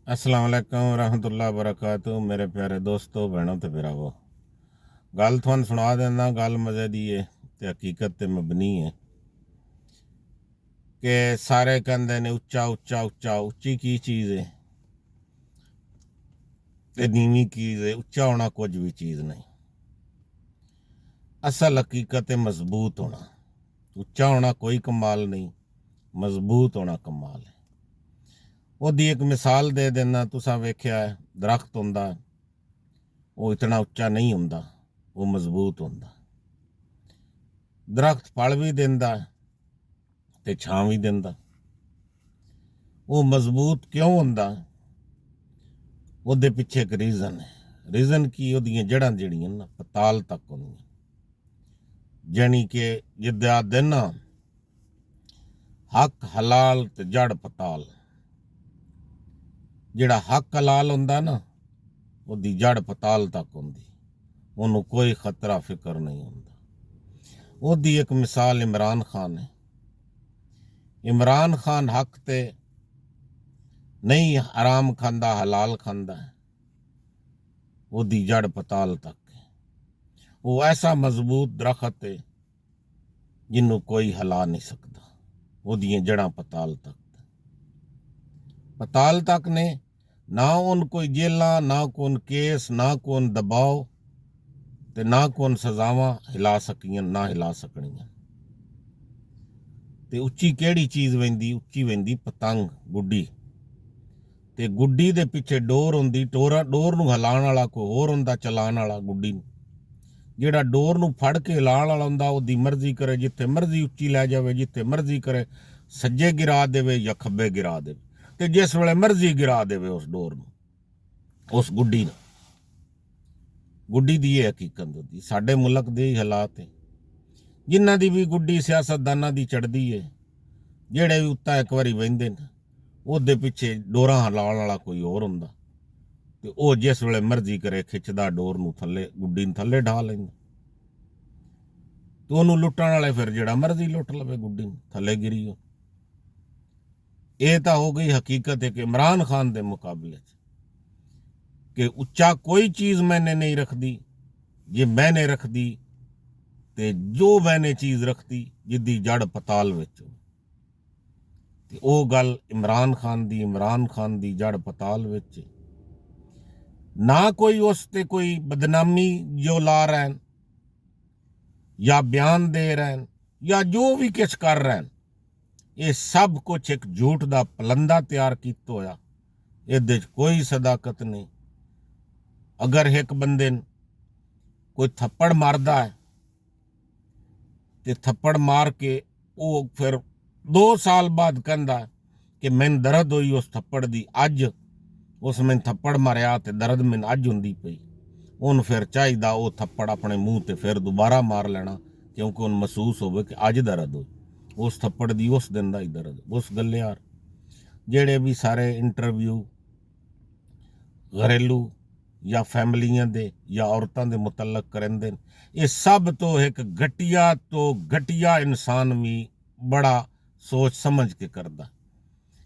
अस्सलाम वालेकुम रहमतुल्लाह वबरकातुहू। मेरे प्यारे दोस्तों भैनों ते भरावो, गल तुहानू सुना देना। गल मज़े दी है ते हकीकत ते मबनी है कि सारे कहते ने उच्चा उच्चा उच्चा। उच्ची की चीज़ है ते नीवी चीज़ है। उच्चा होना कुछ भी चीज़ नहीं। असल हकीकत है मजबूत होना। उच्चा होना कोई कमाल नहीं, मजबूत होना कमाल है। ਉਹਦੀ एक मिसाल दे देना। तुसां वेख्या है दरख्त हुंदा वो इतना उच्चा नहीं हुंदा, वो मजबूत हुंदा। दरख्त फल भी देंदा ते छां भी देंदा। वो मजबूत क्यों हुंदा? ਉਹਦੇ पिछे एक रीजन है। रीजन की ਉਹਦੀਆਂ जड़ां ਜਿਹੜੀਆਂ ना पताल तक ਹੁੰਦੀਆਂ, जानी कि जिद्दा दिन हक हलाल ते जड़ पताल। ਜਿਹੜਾ हक हलाल ਹੁੰਦਾ ना ਉਹਦੀ जड़ पताल तक ਹੁੰਦੀ, ਉਹਨੂੰ कोई खतरा फिक्र नहीं ਹੁੰਦਾ। ਉਹਦੀ एक मिसाल इमरान खान है। इमरान खान हक ते नहीं हराम खांदा, हलाल खांदा है। ਉਹਦੀ जड़ पताल तक है। वो ऐसा मजबूत दरख्त है जिन्हों कोई हिला नहीं सकता। ਉਹਦੀਆਂ जड़ां पताल तक ने। ना उन कोई जेला, ना कोई केस, ना कोई दबाव ते ना कोई सजावां हिला सकियां, ना हिला सकनियां। ते उच्ची केड़ी चीज़ वेंदी? उच्ची वेंदी पतंग, गुड्डी। ते गुड्डी दे पिछे डोर हुंदी। डोर नूं हिलाण वाला कोई होर हुंदा, चलाण वाला गुड्डी नूं। ਜਿਹੜਾ डोर नूं फड़ के हिलाण वाला हुंदा ਉਹਦੀ मर्जी करे, जिथे मर्जी उच्ची लै जावे, जिथे मर्जी करे सज्जे गिरा देवे या खब्बे गिरा देवे, ते जिस वेले मर्जी गिरा देवे उस डोर नूं, उस गुड्डी नूं। गुड्डी दी ये हकीकत होंदी। साडे मुल्क दे हालात है, जिन्हां दी भी गुड्डी सियासतदानां दी चढ़दी है, ਜਿਹੜੇ ਵੀ उत्ता एक वारी बहिंदे ने ਉਹਦੇ पिछे डोरां हिलाउण वाला कोई होर हुंदा ते ਉਹ जिस वेले मर्जी करे खिचदा डोर नूं थल्ले, गुड्डी नूं थल्ले ढा लैंदा। ते ਉਹਨੂੰ लुट्टण वाले फिर ਜਿਹੜਾ मर्जी लुट लवे गुड्डी नूं, थल्ले गिरी हो। ਇਹ ਤਾਂ हो गई हकीकत है कि इमरान खान के मुकाबले कि उच्चा कोई चीज़ मैंने नहीं रखती, जे मैंने रखती ते जो मैंने चीज़ रखती जिदी जड़ पताल विच हो। ते ओ गल इमरान खान दी जड़ पताल विच। ना कोई उस ते कोई बदनामी जो ला रहे हैं या बयान दे रहे हैं या जो भी किश कर रहे हैं, ये सब कुछ एक झूठ दा पलंदा तैयार किया होया। इहदे कोई सदाकत नहीं। अगर एक बंदे कोई थप्पड़ मारदा है ते थप्पड़ मार के वो फिर 2 साल बाद कहंदा कि मैनूं दर्द होई उस थप्पड़ दी, अज उस मैनूं थप्पड़ मारिया ते दर्द मैनूं अज हुंदी पई। उन फिर चाहिदा वो थप्पड़ अपने मूँह ते फिर दोबारा मार लेना, क्योंकि उन महसूस होवे कि अज दर्द होई। उस थप्पड़ दी उस दिन दा ही दर्द। उस गल्ले यार जेड़े भी सारे इंटरव्यू घरेलू या फैमिलियां दे या औरतां दे मुतलक करेंदे, ये सब तो एक घटिया इंसान भी बड़ा सोच समझ के करदा।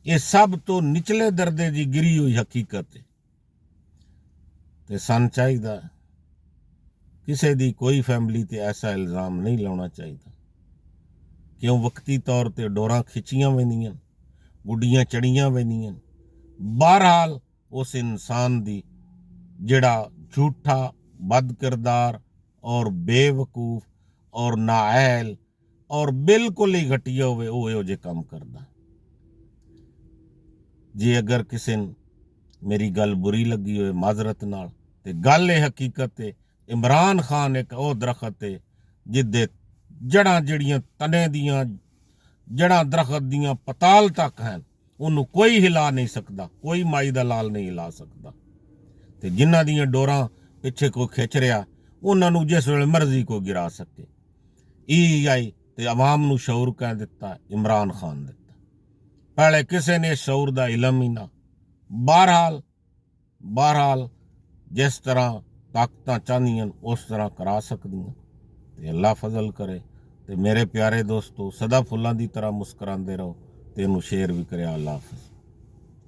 ये सब तो निचले दर्दे दी गिरी हुई हकीकत है। ते सन चाहिदा किसी दी कोई फैमिली ते ऐसा इल्ज़ाम नहीं लाना चाहिए। क्यों वक्ती तौर पर डोरां खिचियां वेंदियां, गुड्डियां चढ़ियां वेंदियां। बहरहाल उस इंसान दी जिहड़ा झूठा, बद किरदार और बेवकूफ और नाअहल और बिल्कुल ही घटिया होवे, वो इहो जे काम करदा। जे अगर किसी मेरी गल बुरी लगी होए माजरत नाल, ते गल ये हकीकत है इमरान खान एक वो दरख्त है जिदे जड़ां जिहड़ियां तने दियां जड़ां दरख्त दियां पताल तक हैं, उन्होंने कोई हिला नहीं सकता, कोई माई दा लाल नहीं हिला सकता। ते जिन्हां दियां डोरां पिछे कोई खिच रहा उन्हां नूं जिस वेले मर्जी कोई गिरा सके। EI ते अवाम नूं शऊर कह दिता, इमरान खान दिता। पहले किसी ने शऊर दा इलम ही ना। बहरहाल जिस तरह ताकतां चाहदियां उस तरह करा सकदियां। ते अल्लाह फजल करे। ते मेरे प्यारे दोस्तों सदा फुल्लां दी तरह मुस्करांदे रहो ते इनू शेयर भी करे। अल्लाह हाफिज़।